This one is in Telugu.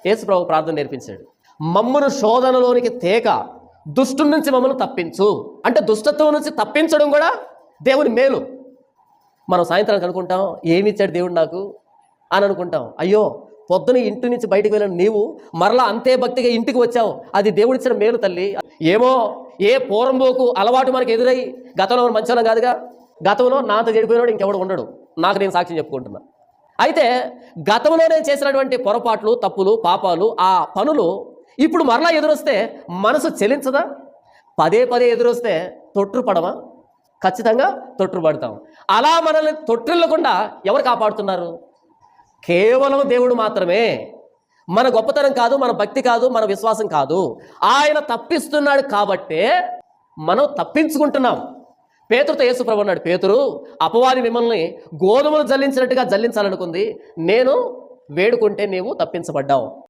యేసు ప్రభు ప్రార్థన నేర్పించాడు. మమ్మను శోధనలోనికి తేక దుష్టు నుంచి మమ్మల్ని తప్పించు. అంటే దుష్టత్వం నుంచి తప్పించడం కూడా దేవుని మేలు. మనం సాయంత్రానికి అనుకుంటాం, ఏమి ఇచ్చాడు దేవుడు నాకు అని అనుకుంటాం. అయ్యో, పొద్దున ఇంటి నుంచి బయటకు వెళ్ళిన నీవు మరలా అంతే భక్తిగా ఇంటికి వచ్చావు, అది దేవుడిచ్చిన మేలు తల్లి. ఏమో ఏ పూర్వంబోకు అలవాటు మనకు ఎదురై, గతంలో మనం మంచివాళ్ళం కాదుగా, గతంలో నాతో చెడిపోయినాడు ఇంకెవడు ఉండడు, నాకు నేను సాక్ష్యం చెప్పుకుంటున్నా. అయితే గతంలో నేను చేసినటువంటి పొరపాట్లు, తప్పులు, పాపాలు, ఆ పనులు ఇప్పుడు మరలా ఎదురొస్తే మనసు చెలించదా? పదే పదే ఎదురొస్తే తొట్టుపడమా? ఖచ్చితంగా తొట్టుపడతాం. అలా మనల్ని తొట్టిల్లకుండా ఎవరు కాపాడుతున్నారు? కేవలం దేవుడు మాత్రమే. మన గొప్పతనం కాదు, మన భక్తి కాదు, మన విశ్వాసం కాదు. ఆయన తప్పిస్తున్నాడు కాబట్టే మనం తప్పించుకుంటున్నాం. పేతురుతో యేసు ప్రభు అన్నాడు, పేతురు, అపవాది మిమ్మల్ని గోధుమలు జల్లించినట్టుగా జల్లించాలనుకుంది, నేను వేడుకుంటే నీవు తప్పించబడ్డావు.